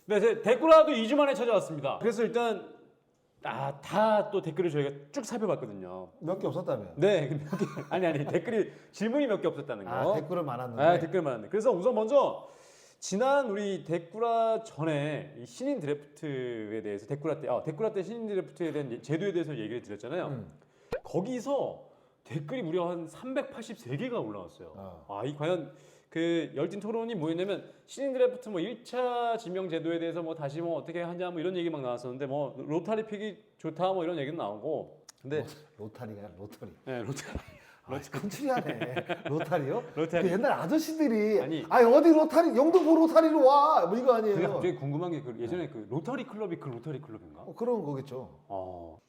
네, 제 데꾸라도 2주 만에 찾아왔습니다. 그래서 일단 다 또 댓글을 저희가 쭉 살펴봤거든요. 몇 개 없었다며? 네, 몇 개, 아니 댓글이 질문이 몇 개 없었다는 거. 댓글을 많았는데. 댓글 많았는데. 그래서 우선 먼저 지난 우리 데꾸라 전에 이 신인 드래프트에 대해서 데꾸라 때 신인 드래프트에 대한 제도에 대해서 얘기를 드렸잖아요. 거기서 댓글이 무려 한 383개가 올라왔어요. 이 과연 그 열띤 토론이 뭐였냐면 신인 드래프트 뭐 1차 지명 제도에 대해서 뭐 다시 뭐 어떻게 하냐 뭐 이런 얘기 막 나왔었는데 뭐 로타리 픽이 좋다 뭐 이런 얘기는 나오고. 근데 로타리가 로터리. 네, 로타리. 컨트리하네. 로타리요? 로타리. 그 옛날 아저씨들이 아니 어디 로타리 영등포 로타리로 와. 뭐 이거 아니에요? 제가 갑자기 궁금한 게 예전에 그 로터리 클럽이 그 로터리 클럽인가? 그런 거겠죠.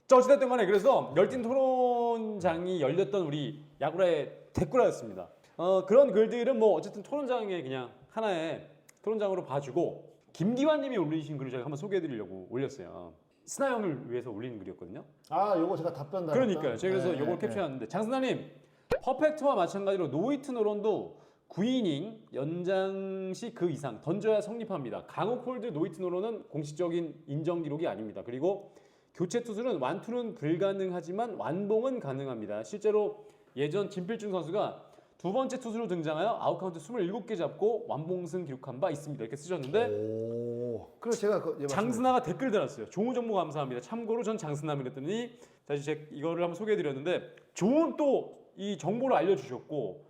자, 어찌됐든 간에 그래서 열띤 토론장이 열렸던 우리 야구라의 데꾸라였습니다. 그런 글들은 뭐 어쨌든 토론장의 그냥 하나의 토론장으로 봐주고 김기환님이 올리신 글을 제가 한번 소개해드리려고 올렸어요. 스나 형을 위해서 올리는 글이었거든요. 요거 제가 답변 달았다. 그러니까요. 제가 그래서 요걸 캡처해놨는데 장스나님 퍼펙트와 마찬가지로 노히트 노런도 9이닝 연장 시 그 이상 던져야 성립합니다. 강욱 홀드 노히트 노런은 공식적인 인정 기록이 아닙니다. 그리고 교체 투수는 완투는 불가능하지만 완봉은 가능합니다. 실제로 예전 김필중 선수가 두 번째 투수로 등장하여 아웃카운트 27개 잡고 완봉승 기록한 바 있습니다. 이렇게 쓰셨는데 그래서 제가 장스나가 댓글 달았어요. 좋은 정보 감사합니다. 참고로 전 장스나입니다.더니 다시 제가 이거를 한번 소개해드렸는데 좋은 또 이 정보를 알려주셨고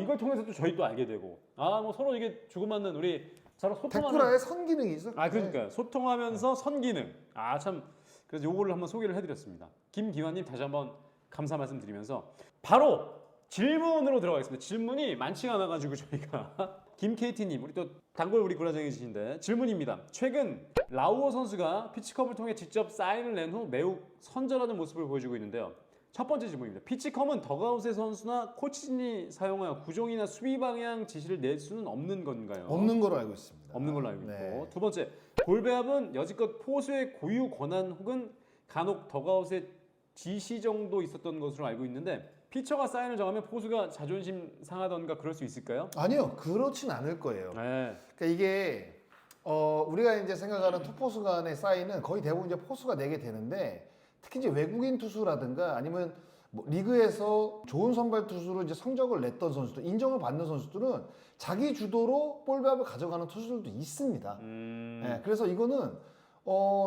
이걸 통해서 또 저희 또 알게 되고 뭐 서로 이게 주고받는 우리 서로 소통하는 데꾸라의 선기능이 있어. 그러니까요. 소통하면서 선기능 참 그래서 요거를 한번 소개를 해드렸습니다. 김기환님 다시 한번 감사 말씀드리면서 바로 질문으로 들어가겠습니다. 질문이 많지가 않아가지고 저희가 김KT님 우리 또 단골 우리 구라쟁이시신데 질문입니다. 최근 라우어 선수가 피치컵을 통해 직접 사인을 낸 후 매우 선전하는 모습을 보여주고 있는데요. 첫 번째 질문입니다. 피치컴은 덕아웃의 선수나 코치진이 사용하여 구종이나 수비 방향 지시를 낼 수는 없는 건가요? 없는 걸로 알고 있습니다. 없는 걸로 알고 있고 네. 두 번째 볼배합은 여지껏 포수의 고유 권한 혹은 간혹 덕아웃의 지시 정도 있었던 것으로 알고 있는데 피처가 사인을 정하면 포수가 자존심 상하던가 그럴 수 있을까요? 아니요, 그렇진 않을 거예요. 네. 그러니까 이게 우리가 이제 생각하는 투포수 간의 사인은 거의 대부분 이제 포수가 내게 되는데 특히 이제 외국인 투수라든가 아니면 뭐 리그에서 좋은 선발 투수로 이제 성적을 냈던 선수들, 인정을 받는 선수들은 자기 주도로 볼배합을 가져가는 투수들도 있습니다. 네, 그래서 이거는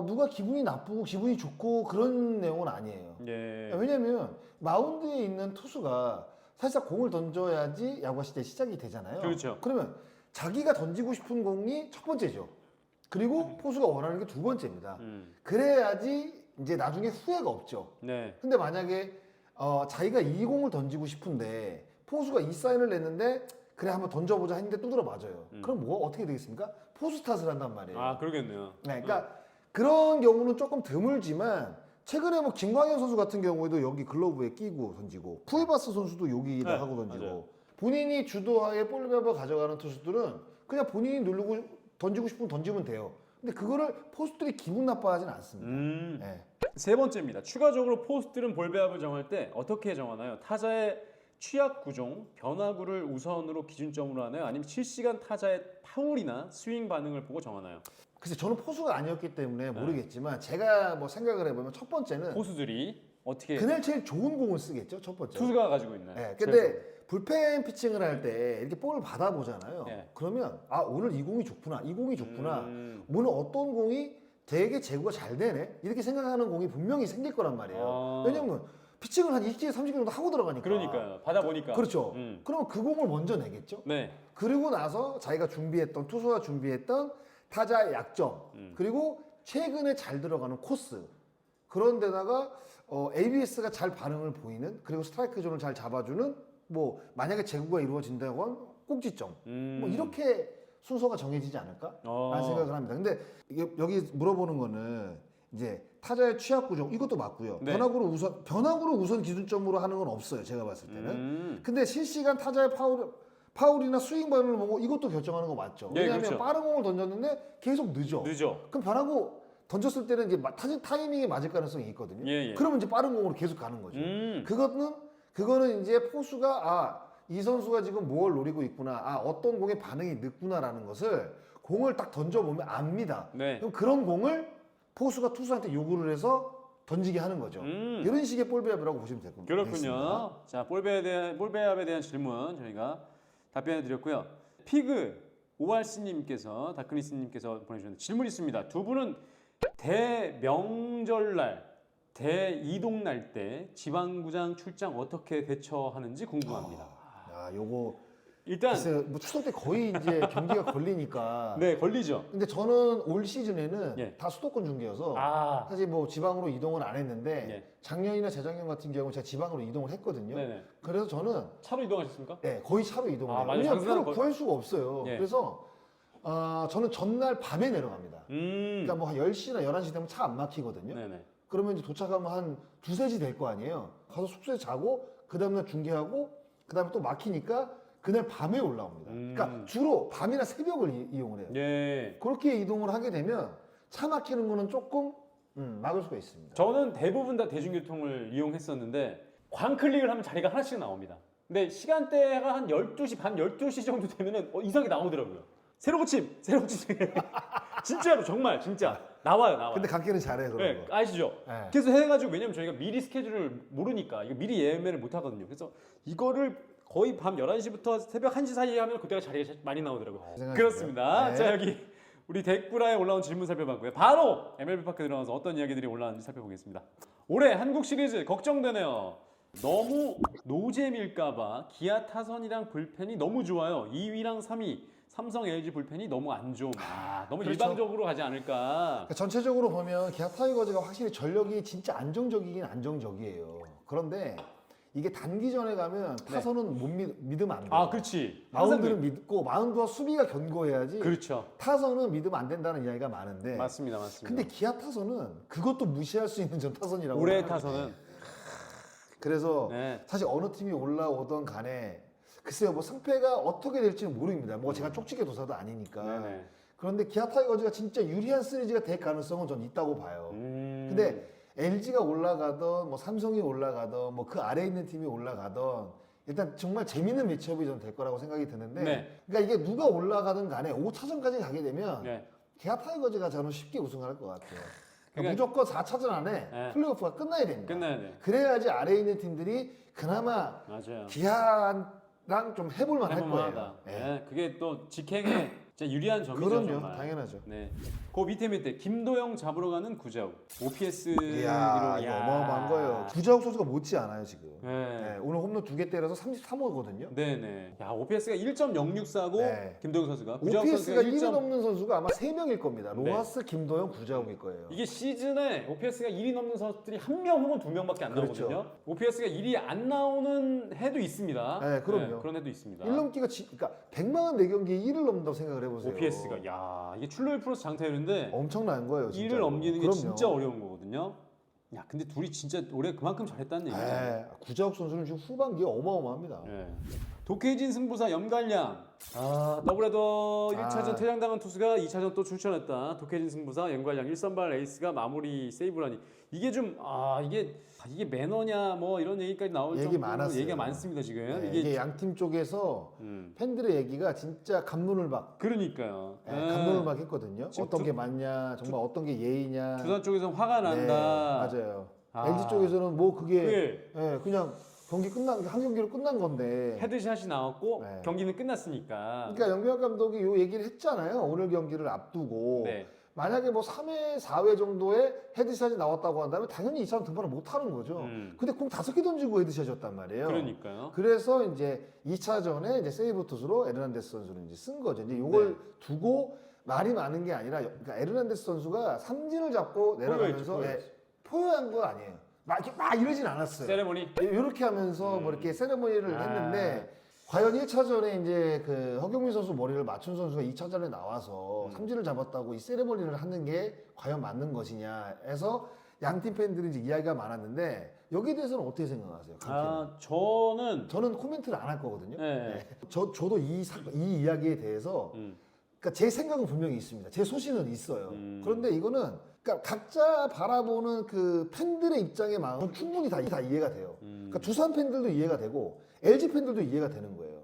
누가 기분이 나쁘고 기분이 좋고 그런 내용은 아니에요. 예. 왜냐면 마운드에 있는 투수가 사실상 공을 던져야지 야구가 시대 시작이 되잖아요. 그렇죠. 그러면 자기가 던지고 싶은 공이 첫 번째죠. 그리고 포수가 원하는 게 두 번째입니다. 그래야지 이제 나중에 후회가 없죠. 네. 근데 만약에 자기가 이 공을 던지고 싶은데 포수가 이 사인을 냈는데 그래 한번 던져보자 했는데 두드려 맞아요. 그럼 뭐 어떻게 되겠습니까? 포수 탓을 한단 말이에요. 그러겠네요. 네, 그러니까 그런 경우는 조금 드물지만 최근에 뭐 김광현 선수 같은 경우에도 여기 글러브에 끼고 던지고 푸에바스 선수도 여기다 네, 하고 던지고 맞아요. 본인이 주도하에 볼배합을 가져가는 투수들은 그냥 본인이 누르고 던지고 싶으면 던지면 돼요. 근데 그거를 포수들이 기분 나빠하진 않습니다. 네. 세 번째입니다. 추가적으로 포수들은 볼배합을 정할 때 어떻게 정하나요? 타자의 취약 구종, 변화구를 우선으로 기준점으로 하나요? 아니면 실시간 타자의 파울이나 스윙 반응을 보고 정하나요? 글쎄 저는 포수가 아니었기 때문에 모르겠지만 제가 뭐 생각을 해보면 첫 번째는 포수들이 어떻게 그날 제일 좋은 공을 쓰겠죠. 첫 번째. 투수가 가지고 있나요? 네, 근데 불펜 피칭을 할 때 이렇게 볼을 받아보잖아요. 네. 그러면 오늘 이 공이 좋구나, 이 공이 좋구나. 오늘 어떤 공이 되게 제구가 잘 되네. 이렇게 생각하는 공이 분명히 생길 거란 말이에요. 왜냐면 피칭을 한 20개, 30개 정도 하고 들어가니까. 그러니까요. 받아보니까. 그렇죠. 그럼 그 공을 먼저 내겠죠. 네. 그리고 나서 자기가 준비했던 투수가 준비했던 타자의 약점 그리고 최근에 잘 들어가는 코스 그런 데다가 ABS가 잘 반응을 보이는 그리고 스트라이크 존을 잘 잡아주는 뭐 만약에 제구가 이루어진다고 하면 꼭지점 뭐 이렇게 순서가 정해지지 않을까 라는 생각을 합니다. 근데 이게 여기 물어보는 거는 이제 타자의 취약 구종 이것도 맞고요. 네. 변화구를 우선 기준점으로 하는 건 없어요. 제가 봤을 때는. 근데 실시간 타자의 파울이나 스윙 반응을 보고 이것도 결정하는 거 맞죠. 네, 왜냐하면 그렇죠. 빠른 공을 던졌는데 계속 늦어. 그럼 변화구 던졌을 때는 이제 타이밍이 맞을 가능성이 있거든요. 예. 그러면 이제 빠른 공으로 계속 가는 거죠. 그거는 이제 포수가 이 선수가 지금 뭘 노리고 있구나. 어떤 공의 반응이 늦구나라는 것을 공을 딱 던져보면 압니다. 네. 그럼 그런 공을 포수가 투수한테 요구를 해서 던지게 하는 거죠. 이런 식의 볼 배합이라고 보시면 될 겁니다. 그렇군요. 자, 볼 배합에 대한 질문 저희가 답변해 드렸고요. 피그 ORC님께서 다크니스님께서 보내주셨는데 질문 있습니다. 두 분은 대명절날, 대이동날 때 지방구장 출장 어떻게 대처하는지 궁금합니다. 야, 요거 일단 글쎄 뭐 추석 때 거의 이제 경기가 걸리니까. 네, 걸리죠. 근데 저는 올 시즌에는 예. 다 수도권 중계여서 아, 사실 뭐 지방으로 이동은 안 했는데 예. 작년이나 재작년 같은 경우는 제가 지방으로 이동을 했거든요. 네네. 그래서 저는 차로 이동하셨습니까? 거의 차로 이동을 아, 해요. 맞아요. 왜냐면 장사는 표를 구할 수가 없어요. 예. 그래서 저는 전날 밤에 내려갑니다. 그러니까 뭐 한 10시나 11시 되면 차 안 막히거든요. 네네. 그러면 이제 도착하면 한 2-3시 될 거 아니에요. 가서 숙소에 자고 그 다음날 중계하고 그 다음에 또 막히니까 그날 밤에 올라옵니다. 그러니까 주로 밤이나 새벽을 이용을 해요. 예. 그렇게 이동을 하게 되면 차 막히는 거는 조금 막을 수가 있습니다. 저는 대부분 다 대중교통을 이용했었는데 광클릭을 하면 자리가 하나씩 나옵니다. 근데 시간대가 한 12시 반, 12시 정도 되면은 이상하게 나오더라고요. 새로 고침. 진짜로 정말 진짜 나와요. 근데 각기는 잘해요, 그런 네, 거. 아시죠? 네. 그래서 해가지고 왜냐면 저희가 미리 스케줄을 모르니까 이거 미리 예매를 못 하거든요. 그래서 이거를 거의 밤 11시부터 새벽 1시 사이에 하면 그때가 자리가 많이 나오더라고요. 고생하셨고요. 그렇습니다. 네. 자, 여기 우리 댓글에 올라온 질문 살펴봤고요. 바로 MLB 파크 들어가서 어떤 이야기들이 올라왔는지 살펴보겠습니다. 올해 한국 시리즈 걱정되네요. 너무 노잼일까봐 기아 타선이랑 불펜이 너무 좋아요. 2위랑 3위 삼성 LG 불펜이 너무 안 좋음. 너무 그렇죠. 일방적으로 가지 않을까. 그러니까 전체적으로 보면 기아 타이거즈가 확실히 전력이 진짜 안정적이긴 안정적이에요. 그런데 이게 단기전에 가면 타선은 못 믿으면 안 돼요. 그렇지. 마운드는 믿고 마운드와 수비가 견고해야지. 그렇죠. 타선은 믿으면 안 된다는 이야기가 많은데. 맞습니다. 근데 기아 타선은 그것도 무시할 수 있는 전 타선이라고. 올해 생각합니다. 타선은 그래서 네. 사실 어느 팀이 올라오던 간에 글쎄요, 뭐 승패가 어떻게 될지는 모릅니다. 뭐 제가 쪽집게 도사도 아니니까. 네네. 그런데 기아 타이거즈가 진짜 유리한 시리즈가 될 가능성은 전 있다고 봐요. 근데 LG가 올라가던 뭐 삼성이 올라가던 뭐 그 아래에 있는 팀이 올라가던 일단 정말 재밌는 매치업이 전 될 거라고 생각이 드는데 네. 그러니까 이게 누가 올라가든 간에 5차전까지 가게 되면 네. 기아 타이거즈가 저는 쉽게 우승할 것 같아요. 그러니까 그러니까 무조건 4차전 안에 네. 플레이오프가 끝나야 됩니다. 끝나야 돼. 그래야지 아래에 있는 팀들이 그나마 맞아요. 기아랑 좀 해볼만 할 거예요. 해볼만하다. 예. 네. 그게 또 직행에 진짜 유리한 점이죠. 그럼요, 정말. 당연하죠. 네. 그 밑에 김도영 잡으러 가는 구자욱. OPS 이야, 이거 어마어마한 거예요. 구자욱 선수가 못지 않아요 지금. 네. 네, 오늘 홈런 2개 때려서 33호거든요. 네네. 야, OPS가 1.064고 네. 김도영 선수가 구자욱 OPS가 선수가 1위 넘는 선수가 아마 3명일 겁니다. 네. 로하스, 김도영, 구자욱일 거예요. 이게 시즌에 OPS가 1위 넘는 선수들이 한 명 혹은 두 명밖에 안 그렇죠. 나오거든요. OPS가 1위 안 나오는 해도 있습니다. 네, 그럼요. 그런 해도 있습니다. 1 넘기가 그러니까 100만 4경기에 1을 넘는다고 생각을 해보세요. OPS가 야, 이게 출루율 플러스 장타율인데 엄청난 거예요. 1을 진짜로. 넘기는 게 그럼요. 진짜 어려운 거거든요. 야, 근데 둘이 진짜 올해 그만큼 잘했다는 얘기죠. 네, 구자욱 선수는 지금 후반기에 어마어마합니다. 예. 독해진 승부사 염갈량. 더블헤더 1차전 퇴장당한 투수가 2차전 또 출전했다. 독해진 승부사 염갈량 1선발 에이스가 마무리 세이브라니. 이게 좀 이게 매너냐 뭐 이런 얘기까지 나올 얘기 정도로 많았어요. 얘기가 많습니다 지금. 네, 이게 양팀 쪽에서 팬들의 얘기가 진짜 감론을 박. 그러니까요. 네, 감론을 박 했거든요. 지금 어떤 게 맞냐, 정말 어떤 게 예의냐. 두산 쪽에서 화가 난다. 네, 맞아요. 아. LG 쪽에서는 뭐 그게 그냥 경기 끝난 한 경기로 끝난 건데. 헤드샷이 나왔고 네. 경기는 끝났으니까. 그러니까 영경학 감독이 요 얘기를 했잖아요. 오늘 경기를 앞두고 네. 만약에 뭐 3회, 4회 정도에 헤드샷이 나왔다고 한다면 당연히 2차전 등판을 못 하는 거죠. 근데 공 5개 던지고 헤드샷이었단 말이에요. 그러니까요. 그래서 이제 2차전에 이제 세이브 투수로 에르난데스 선수를 이제 쓴 거죠. 이제 요걸 두고 말이 많은 게 아니라 그러니까 에르난데스 선수가 삼진을 잡고 내려가면서 포효한 거 아니에요. 막 이러진 않았어요. 세레모니. 이렇게 하면서 뭐 이렇게 세레모니를 했는데 과연 1차전에 이제 그 허경민 선수 머리를 맞춘 선수가 2차전에 나와서 삼진을 잡았다고 이 세레모니를 하는 게 과연 맞는 것이냐 해서 양팀 팬들이 이제 이야기가 많았는데 여기에 대해서는 어떻게 생각하세요? 저는 코멘트를 안 할 거거든요. 네. 저도 이 이야기에 대해서 그러니까 제 생각은 분명히 있습니다. 제 소신은 있어요. 그런데 이거는 그러니까 각자 바라보는 그 팬들의 입장의 마음은 충분히 다 이해가 돼요. 그러니까 두산 팬들도 이해가 되고 LG 팬들도 이해가 되는 거예요.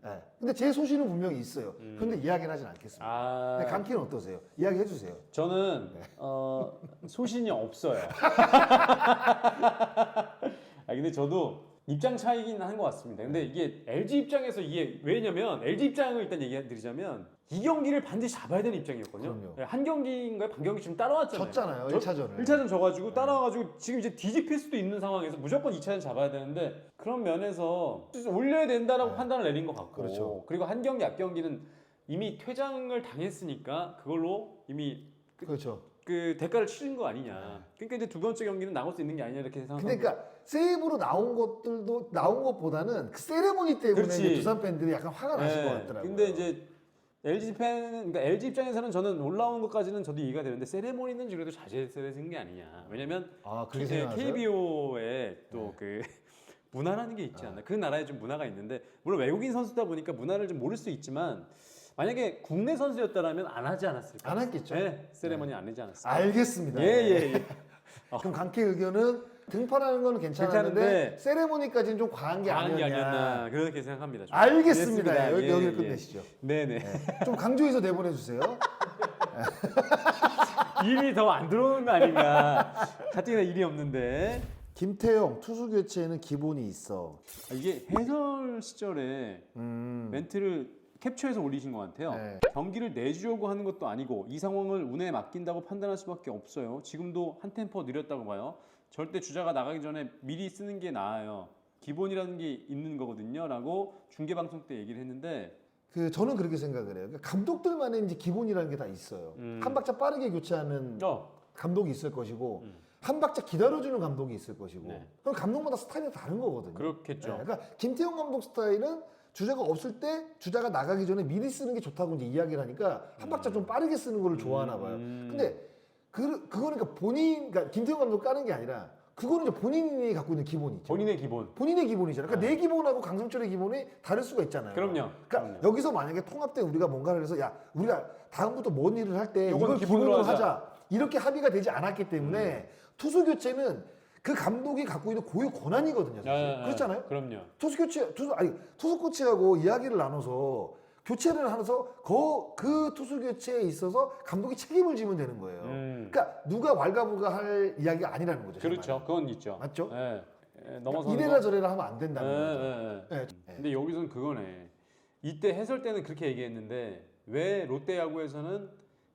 네. 근데 제 소신은 분명히 있어요. 그런데 이야기는 하진 않겠습니다. 아, 근데 감키는 어떠세요? 이야기해 주세요. 저는 네. 소신이 없어요. 근데 저도 입장 차이긴 한 것 같습니다. 근데 이게 LG 입장에서 이게 왜냐면 LG 입장을 일단 얘기 드리자면 이 경기를 반드시 잡아야 되는 입장이었거든요. 그럼요. 네, 한 경기인가요? 반 경기 지금 따라왔잖아요. 졌잖아요, 1차전을. 1차전 져가지고 따라와가지고 지금 이제 뒤집힐 수도 있는 상황에서 무조건 2차전 잡아야 되는데 그런 면에서 올려야 된다라고 네. 판단을 내린 것 같고 그렇죠. 그리고 한 경기 앞 경기는 이미 퇴장을 당했으니까 그걸로 이미 그렇죠. 그 대가를 치른 거 아니냐. 그러니까 이제 두 번째 경기는 나올 수 있는 게 아니냐 이렇게 생각하고. 그러니까 세이브로 나온 것들도 나온 것보다는 그 세레모니 때문에 그렇지. 이제 두산 팬들이 약간 화가 나신 것 네. 같더라고요. 근데 이제 LG 그러니까 LG 입장에서는 저는 올라오는 것까지는 저도 이해가 되는데 세레모니는 그래도 자제했어야 되는 게 아니냐. 왜냐면 그렇게 생각하세요? KBO에 또 그 문화라는 게 있지 않나. 그 나라에 좀 문화가 있는데 물론 외국인 선수다 보니까 문화를 좀 모를 수 있지만 만약에 국내 선수였다라면 안 하지 않았을까? 안 했겠죠. 네, 세레모니 안 하지 않았을까? 알겠습니다. 예. 그럼 강키 의견은 등판하는 건 괜찮았는데 괜찮은데 세레모니까지는 좀 과한 게 과한 게 아니었냐. 아니었나 그렇게 생각합니다. 저는. 알겠습니다. 알겠습니다. 여기를 예. 끝내시죠. 네네. 네. 좀 강조해서 내보내주세요. 일이 더 안 들어오는 거 아닌가. 가뜩이나 일이 없는데. 김태형 투수 교체에는 기본이 있어. 이게 해설 시절에 멘트를 캡처해서 올리신 것 같아요. 네. 경기를 내주려고 하는 것도 아니고 이 상황을 운에 맡긴다고 판단할 수밖에 없어요. 지금도 한 템포 느렸다고 봐요. 절대 주자가 나가기 전에 미리 쓰는 게 나아요. 기본이라는 게 있는 거거든요. 라고 중계방송 때 얘기를 했는데 저는 그렇게 생각을 해요. 그러니까 감독들만의 이제 기본이라는 게 다 있어요. 한 박자 빠르게 교체하는 감독이 있을 것이고 한 박자 기다려주는 감독이 있을 것이고 네. 그럼 감독마다 스타일이 다른 거거든요. 그렇겠죠. 네, 그러니까 김태형 감독 스타일은 주자가 없을 때 주자가 나가기 전에 미리 쓰는 게 좋다고 이제 이야기를 하니까 한 박자 좀 빠르게 쓰는 걸 좋아하나 봐요. 근데 그거는 그러니까 김태형 감독 까는 게 아니라 그거는 이제 본인이 갖고 있는 기본이죠. 본인의 기본. 본인의 기본이잖아요. 그러니까 내 기본하고 강성철의 기본이 다를 수가 있잖아요. 그럼요. 그러니까 여기서 만약에 통합된 우리가 뭔가를 해서 야 우리가 다음부터 뭔 일을 할 때 요거는 이걸 기본으로 기본으로 하자. 하자. 이렇게 합의가 되지 않았기 때문에 투수 교체는 그 감독이 갖고 있는 고유 권한이거든요. 사실. 그렇잖아요. 그럼요. 투수 코치하고 이야기를 나눠서 교체를 하면서 그 투수 교체에 있어서 감독이 책임을 지면 되는 거예요. 그러니까 누가 왈가불가할 이야기가 아니라는 거죠. 그렇죠. 그건 있죠. 맞죠? 넘어서 이래라 저래라 하면 안 된다는 거죠. 네. 근데 여기서는 그거네. 이때 해설 때는 그렇게 얘기했는데 왜 롯데 야구에서는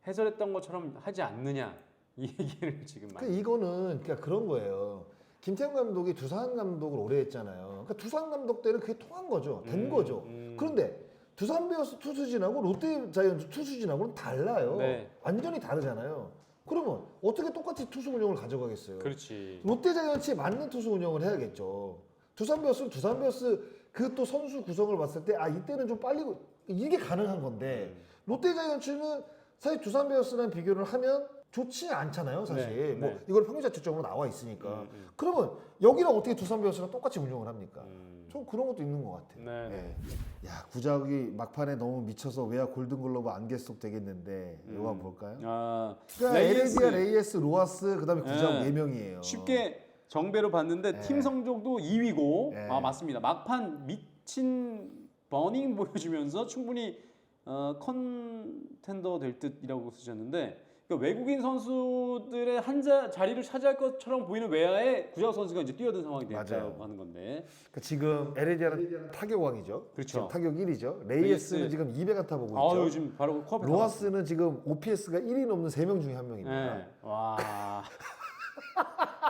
해설했던 것처럼 하지 않느냐 이 얘기를 지금 많이. 이거는 그러니까 그런 거예요. 김태형 감독이 두산 감독을 오래 했잖아요. 그러니까 두산 감독 때는 그게 통한 거죠. 된 거죠. 그런데 두산 베어스 투수진하고 롯데 자이언츠 투수진하고는 달라요. 네. 완전히 다르잖아요. 그러면 어떻게 똑같이 투수 운영을 가져가겠어요? 그렇지. 롯데 자이언츠에 맞는 투수 운영을 해야겠죠. 두산 베어스는 두산 베어스 그 또 선수 구성을 봤을 때 이때는 좀 빨리 이게 가능한 건데 롯데 자이언츠는 사실 두산 베어스랑 비교를 하면 좋지 않잖아요, 사실. 네. 이걸 평균자책적으로 나와 있으니까. 그러면 여기랑 어떻게 두산 베어스랑 똑같이 운영을 합니까? 좀 그런 것도 있는 것 같아요. 네. 야, 구자욱이 막판에 너무 미쳐서 외야 골든글러브 안개 속 되겠는데 이거 한번 볼까요? 그러니까 에레디아, 레이에스, 로하스, 그다음에 구자욱 4명이에요. 쉽게 정배로 봤는데 팀 성적도 2위고 맞습니다. 막판 미친 버닝 보여주면서 충분히 컨텐더 될 듯이라고 쓰셨는데 그러니까 외국인 선수들의 자리를 차지할 것처럼 보이는 외야에 구자욱 선수가 이제 뛰어든 상황이 됐다고 하는 건데 그러니까 지금 에레디아는 타격왕이죠. 그렇죠. 지금 타격 1위죠. 레이에스는 지금 200안타 보고 있죠. 요즘 바로 코앞에 로하스는 지금 OPS가 1이 넘는 3명 중에 1명입니다. 네. 와.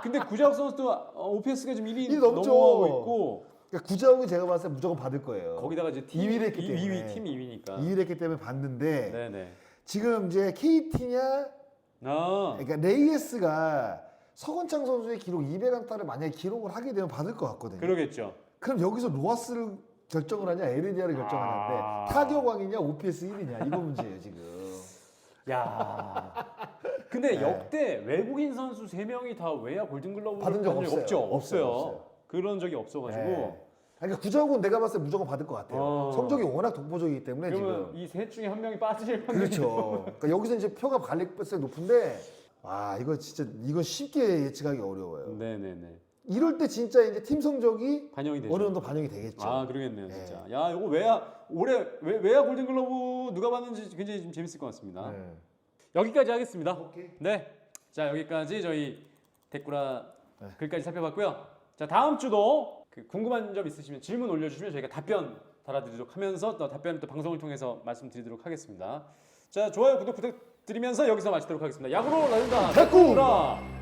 근데 구자욱 선수도 OPS가 지금 1위 넘죠. 넘어가고 있고 그러니까 구자욱은 제가 봤을 때 무조건 받을 거예요. 거기다가 이제 2위를 했기 때문에. 팀 2위니까. 2위를 했기 때문에 봤는데 네네. 지금 이제 KT냐 그러니까 레이에스가 서건창 선수의 기록 200안타를 만약에 기록을 하게 되면 받을 것 같거든요. 그러겠죠. 그럼 여기서 로하스를 결정을 하냐 에르디아를 결정하냐인데 타격왕이냐 OPS 1위냐 이거 문제예요 지금. 야. 근데 역대 외국인 선수 3명이 다 외야 골든글러브 받은 적 없어요. 없어요. 그런 적이 없어가지고. 그러니까 구자욱은 내가 봤을 때 무조건 받을 것 같아요. 성적이 워낙 독보적이기 때문에 그러면 지금. 이 셋 중에 한 명이 빠질 확률이 그렇죠. 그러니까 여기서 이제 표가 갈릴 가능성이 높은데 이거 진짜 이건 쉽게 예측하기 어려워요. 네네네. 이럴 때 진짜 이제 팀 성적이 반영이 되죠. 어느 정도 반영이 되겠죠. 아, 그러겠네요, 네. 진짜. 야, 이거 올해 외야 골든글러브 누가 받는지 굉장히 좀 재밌을 것 같습니다. 네. 여기까지 하겠습니다. 오케이. 네. 자, 여기까지 저희 댓글화 네. 글까지 살펴봤고요. 자, 다음 주도 그 궁금한 점 있으시면 질문 올려주시면 저희가 답변 달아드리도록 하면서 또 답변 또 방송을 통해서 말씀드리도록 하겠습니다. 자, 좋아요, 구독 부탁드리면서 여기서 마치도록 하겠습니다. 야구로 나눈다. 댓글! 댓글화.